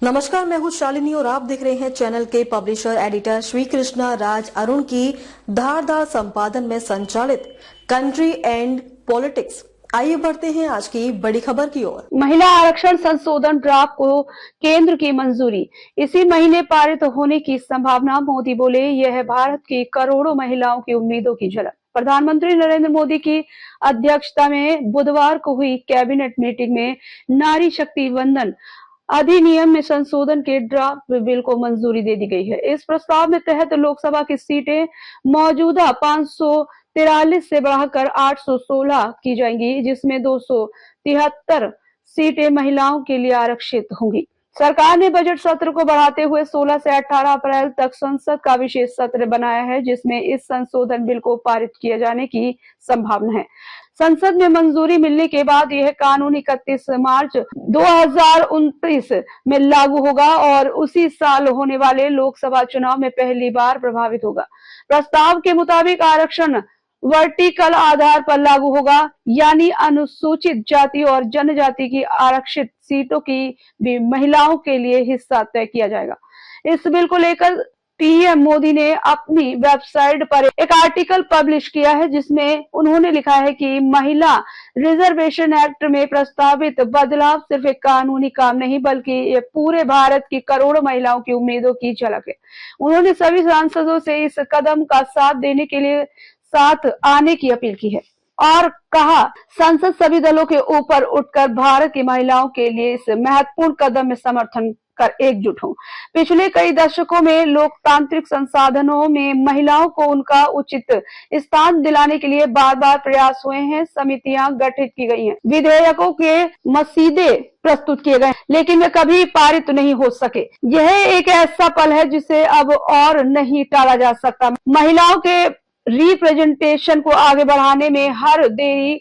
नमस्कार, मैं हूं शालिनी और आप देख रहे हैं चैनल के पब्लिशर एडिटर श्री कृष्णा राज अरुण की धारदार संपादन में संचालित कंट्री एंड पॉलिटिक्स। आइए बढ़ते हैं आज की बड़ी खबर की ओर। महिला आरक्षण संशोधन ड्राफ्ट को केंद्र की मंजूरी, इसी महीने पारित होने की संभावना। मोदी बोले, यह है भारत की करोड़ों महिलाओं की उम्मीदों की झलक। प्रधानमंत्री नरेंद्र मोदी की अध्यक्षता में बुधवार को हुई कैबिनेट मीटिंग में नारी शक्ति वंदन अधिनियम में संशोधन के ड्राफ्ट बिल को मंजूरी दे दी गई है। इस प्रस्ताव में तहत लोकसभा की सीटें मौजूदा 543 से बढ़ाकर 816 की जाएंगी, जिसमें 273 सीटें महिलाओं के लिए आरक्षित होंगी। सरकार ने बजट सत्र को बढ़ाते हुए 16 से 18 अप्रैल तक संसद का विशेष सत्र बनाया है, जिसमें इस संशोधन बिल को पारित किए जाने की संभावना है। संसद में मंजूरी मिलने के बाद यह कानून 31 मार्च 2029 में लागू होगा और उसी साल होने वाले लोकसभा चुनाव में पहली बार प्रभावित होगा। प्रस्ताव के मुताबिक आरक्षण वर्टिकल आधार पर लागू होगा, यानी अनुसूचित जाति और जनजाति की आरक्षित सीटों की भी महिलाओं के लिए हिस्सा तय किया जाएगा। इस बिल को लेकर पीएम मोदी ने अपनी वेबसाइट पर एक आर्टिकल पब्लिश किया है, जिसमें उन्होंने लिखा है कि महिला रिजर्वेशन एक्ट में प्रस्तावित बदलाव सिर्फ एक कानूनी काम नहीं, बल्कि ये पूरे भारत की करोड़ों महिलाओं की उम्मीदों की झलक है। उन्होंने सभी सांसदों से इस कदम का साथ देने के लिए साथ आने की अपील की है और कहा, संसद सभी दलों के ऊपर उठकर भारत की महिलाओं के लिए इस महत्वपूर्ण कदम में समर्थन कर एकजुट हो। पिछले कई दशकों में लोकतांत्रिक संसाधनों में महिलाओं को उनका उचित स्थान दिलाने के लिए बार बार प्रयास हुए हैं। समितियां गठित की गई हैं, विधेयकों के मसीदे प्रस्तुत किए गए, लेकिन वे कभी पारित नहीं हो सके। यह एक ऐसा पल है जिसे अब और नहीं टाला जा सकता। महिलाओं के रिप्रेजेंटेशन को आगे बढ़ाने में हर देरी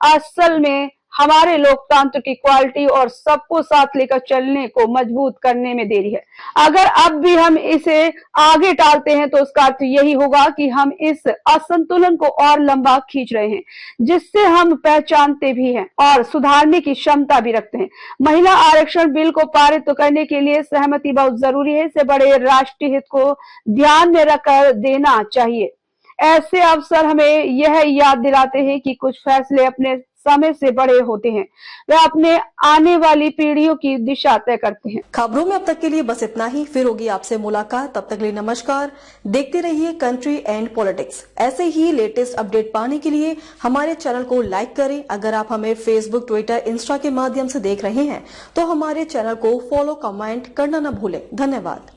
असल में हमारे लोकतंत्र की क्वालिटी और सबको साथ लेकर चलने को मजबूत करने में देरी है। अगर अब भी हम इसे आगे टालते हैं तो उसका अर्थ यही होगा कि हम इस असंतुलन को और लंबा खींच रहे हैं, जिससे हम पहचानते भी हैं और सुधारने की क्षमता भी रखते हैं। महिला आरक्षण बिल को पारित करने के लिए सहमति बहुत जरूरी है। इसे बड़े राष्ट्रीय हित को ध्यान में रखकर देना चाहिए। ऐसे अवसर हमें यह याद दिलाते हैं कि कुछ फैसले अपने समय से बड़े होते हैं, वे अपने आने वाली पीढ़ियों की दिशा तय करते हैं। खबरों में अब तक के लिए बस इतना ही। फिर होगी आपसे मुलाकात, तब तक के लिए नमस्कार। देखते रहिए कंट्री एंड पॉलिटिक्स। ऐसे ही लेटेस्ट अपडेट पाने के लिए हमारे चैनल को लाइक करें। अगर आप हमें फेसबुक, ट्विटर, इंस्टा के माध्यम से देख रहे हैं तो हमारे चैनल को फॉलो, कमेंट करना न भूलें। धन्यवाद।